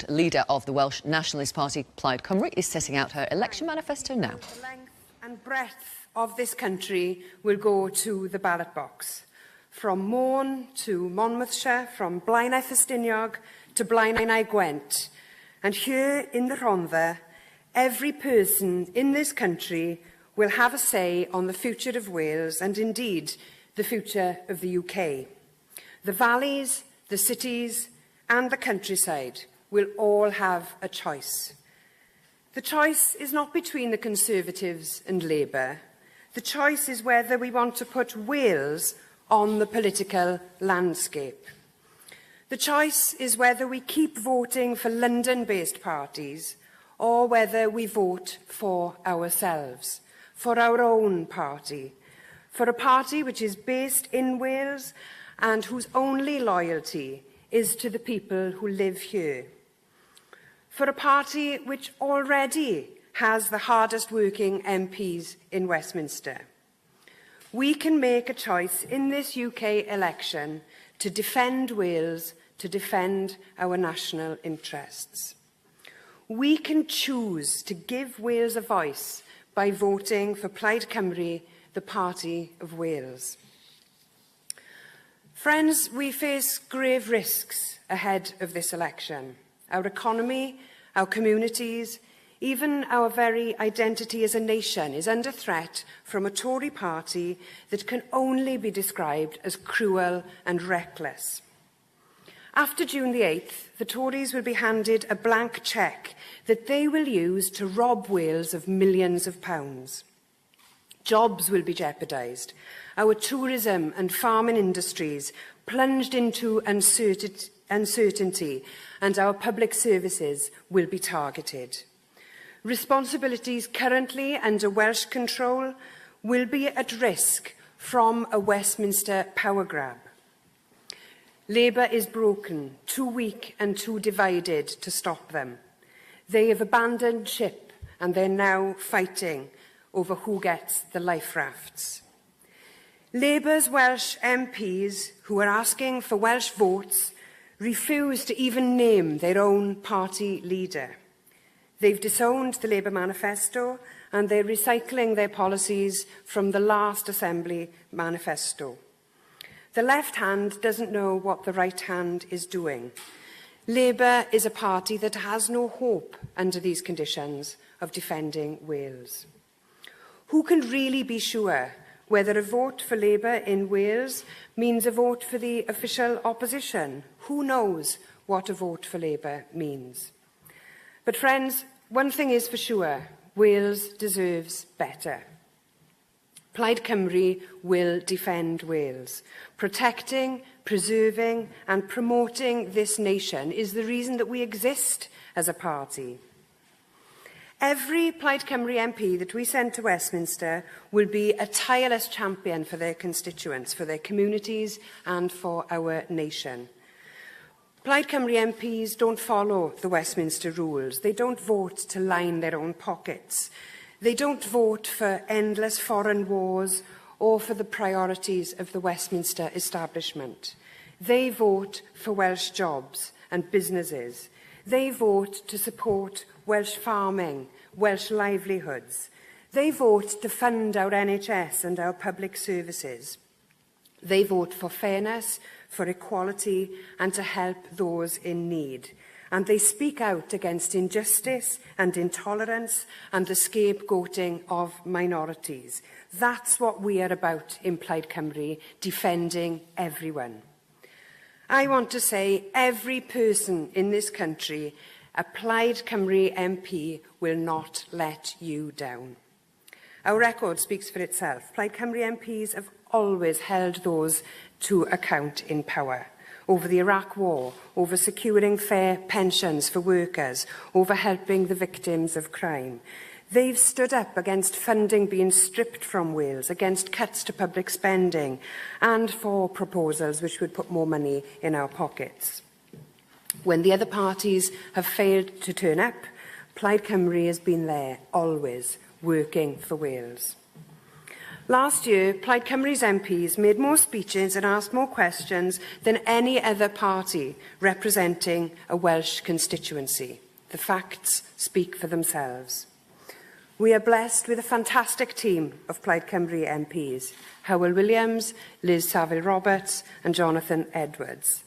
Leader of the Welsh Nationalist Party, Plaid Cymru, is setting out her election manifesto now. The length and breadth of this country will go to the ballot box. From Morn to Monmouthshire, from Blaenau Ffestiniog to Blaenau Gwent. And here in the Rhondda, every person in this country will have a say on the future of Wales and indeed the future of the UK. The valleys, the cities and the countryside will all have a choice. The choice is not between the Conservatives and Labour. The choice is whether we want to put Wales on the political landscape. The choice is whether we keep voting for London-based parties or whether we vote for ourselves, for our own party, for a party which is based in Wales and whose only loyalty is to the people who live here. For a party which already has the hardest working MPs in Westminster. We can make a choice in this UK election to defend Wales, to defend our national interests. We can choose to give Wales a voice by voting for Plaid Cymru, the party of Wales. Friends, we face grave risks ahead of this election. Our economy, our communities, even our very identity as a nation is under threat from a Tory party that can only be described as cruel and reckless. After June the 8th, the Tories will be handed a blank cheque that they will use to rob Wales of millions of pounds. Jobs will be jeopardised. Our tourism and farming industries plunged into uncertainty, and our public services will be targeted. Responsibilities currently under Welsh control will be at risk from a Westminster power grab. Labour is broken, too weak and too divided to stop them. They have abandoned ship and they're now fighting over who gets the life rafts. Labour's Welsh MPs, who are asking for Welsh votes, refuse to even name their own party leader. They've disowned the Labour manifesto and they're recycling their policies from the last Assembly manifesto. The left hand doesn't know what the right hand is doing. Labour is a party that has no hope under these conditions of defending Wales. Who can really be sure whether a vote for Labour in Wales means a vote for the official opposition? Who knows what a vote for Labour means? But friends, one thing is for sure, Wales deserves better. Plaid Cymru will defend Wales. Protecting, preserving and promoting this nation is the reason that we exist as a party. Every Plaid Cymru MP that we send to Westminster will be a tireless champion for their constituents, for their communities and for our nation. Plaid Cymru MPs don't follow the Westminster rules. They don't vote to line their own pockets. They don't vote for endless foreign wars or for the priorities of the Westminster establishment. They vote for Welsh jobs and businesses. They vote to support Welsh farming, Welsh livelihoods. They vote to fund our NHS and our public services. They vote for fairness, for equality and to help those in need. And they speak out against injustice and intolerance and the scapegoating of minorities. That's what we are about in Plaid Cymru, defending everyone. I want to say every person in this country, a Plaid Cymru MP will not let you down. Our record speaks for itself. Plaid Cymru MPs have always held those to account in power. Over the Iraq War, over securing fair pensions for workers, over helping the victims of crime. They've stood up against funding being stripped from Wales, against cuts to public spending, and for proposals which would put more money in our pockets. When the other parties have failed to turn up, Plaid Cymru has been there, always, working for Wales. Last year, Plaid Cymru's MPs made more speeches and asked more questions than any other party representing a Welsh constituency. The facts speak for themselves. We are blessed with a fantastic team of Plaid Cymru MPs, Hywel Williams, Liz Saville-Roberts and Jonathan Edwards.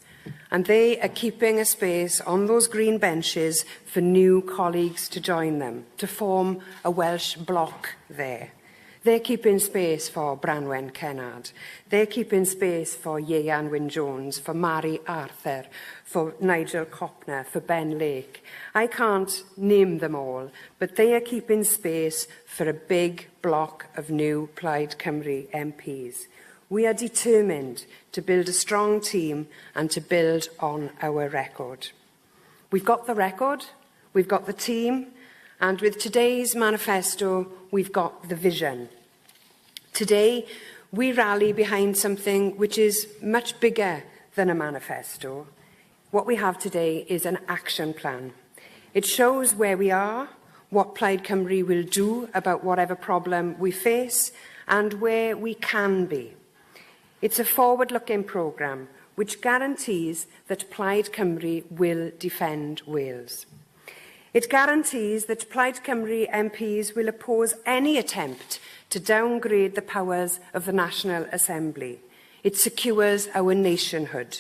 And they are keeping a space on those green benches for new colleagues to join them, to form a Welsh bloc there. They're keeping space for Branwen Kennard. They're keeping space for Ieuan Wyn-Jones, for Mary Arthur, for Nigel Copner, for Ben Lake. I can't name them all, but they are keeping space for a big block of new Plaid Cymru MPs. We are determined to build a strong team and to build on our record. We've got the record, we've got the team, and with today's manifesto, we've got the vision. Today, we rally behind something which is much bigger than a manifesto. What we have today is an action plan. It shows where we are, what Plaid Cymru will do about whatever problem we face, and where we can be. It's a forward-looking programme which guarantees that Plaid Cymru will defend Wales. It guarantees that Plaid Cymru MPs will oppose any attempt to downgrade the powers of the National Assembly. It secures our nationhood.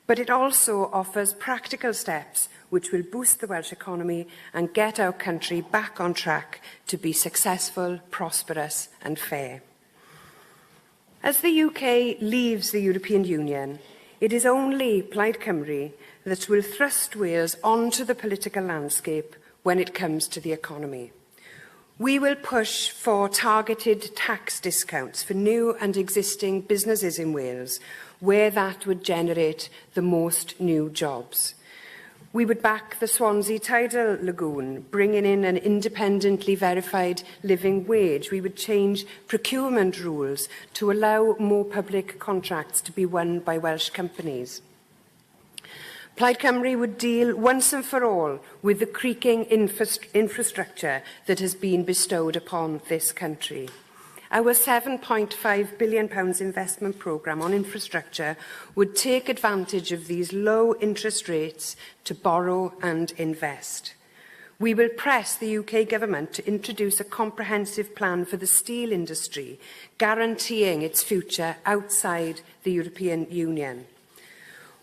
But it also offers practical steps which will boost the Welsh economy and get our country back on track to be successful, prosperous and fair. As the UK leaves the European Union, it is only Plaid Cymru that will thrust Wales onto the political landscape when it comes to the economy. We will push for targeted tax discounts for new and existing businesses in Wales, where that would generate the most new jobs. We would back the Swansea Tidal Lagoon, bringing in an independently verified living wage. We would change procurement rules to allow more public contracts to be won by Welsh companies. Plaid Cymru would deal once and for all with the creaking infrastructure that has been bestowed upon this country. Our £7.5 billion investment programme on infrastructure would take advantage of these low interest rates to borrow and invest. We will press the UK Government to introduce a comprehensive plan for the steel industry, guaranteeing its future outside the European Union.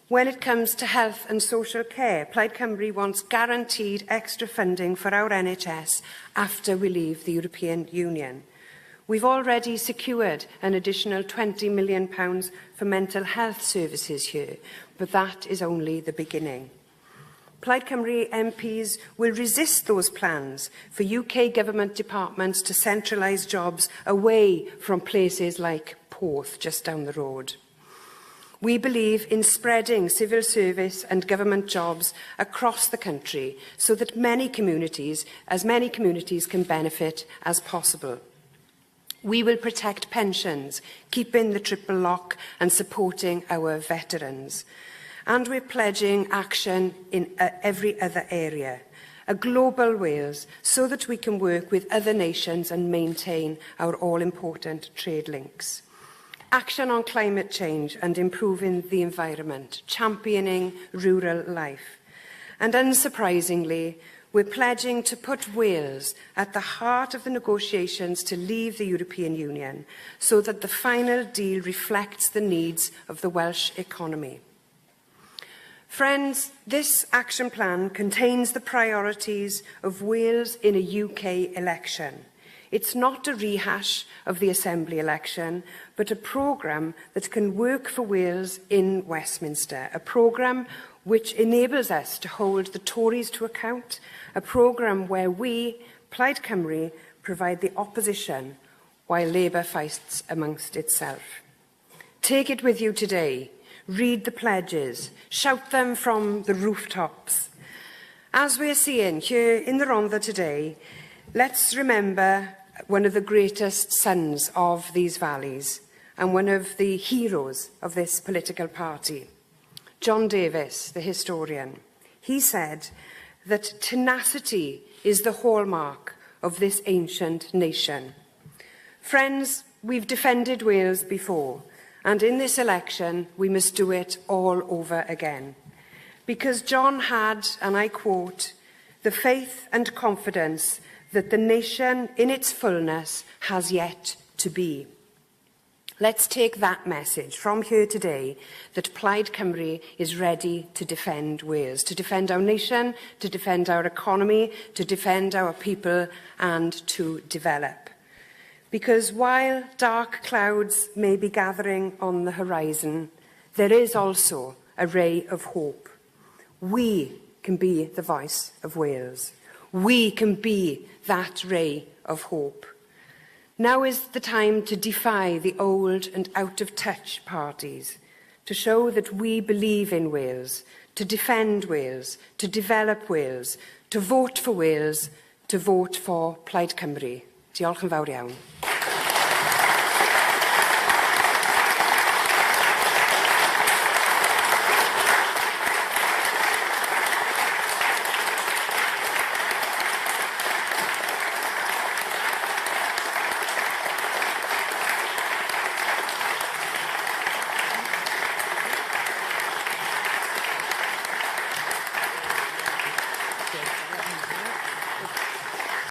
When it comes to health and social care, Plaid Cymru wants guaranteed extra funding for our NHS after we leave the European Union. We've already secured an additional £20 million for mental health services here, but that is only the beginning. Plaid Cymru MPs will resist those plans for UK government departments to centralise jobs away from places like Porth, just down the road. We believe in spreading civil service and government jobs across the country so that many communities can benefit as possible. We will protect pensions, keeping the triple lock and supporting our veterans. And we're pledging action in every other area, a global Wales, so that we can work with other nations and maintain our all-important trade links. Action on climate change and improving the environment, championing rural life. And unsurprisingly, we're pledging to put Wales at the heart of the negotiations to leave the European Union so that the final deal reflects the needs of the Welsh economy. Friends, this action plan contains the priorities of Wales in a UK election. It's not a rehash of the Assembly election, but a programme that can work for Wales in Westminster, a programme which enables us to hold the Tories to account, a programme where we, Plaid Cymru, provide the opposition while Labour fights amongst itself. Take it with you today. Read the pledges. Shout them from the rooftops. As we are seeing here in the Rhondda today, let's remember one of the greatest sons of these valleys and one of the heroes of this political party, John Davies, the historian. He said that tenacity is the hallmark of this ancient nation. Friends, we've defended Wales before, and in this election we must do it all over again. Because John had, and I quote, "the faith and confidence that the nation in its fullness has yet to be." Let's take that message from here today, that Plaid Cymru is ready to defend Wales, to defend our nation, to defend our economy, to defend our people and to develop. Because while dark clouds may be gathering on the horizon, there is also a ray of hope. We can be the voice of Wales. We can be that ray of hope. Now is the time to defy the old and out-of-touch parties, to show that we believe in Wales, to defend Wales, to develop Wales, to vote for Wales, to vote for Plaid Cymru. Diolch yn fawr iawn.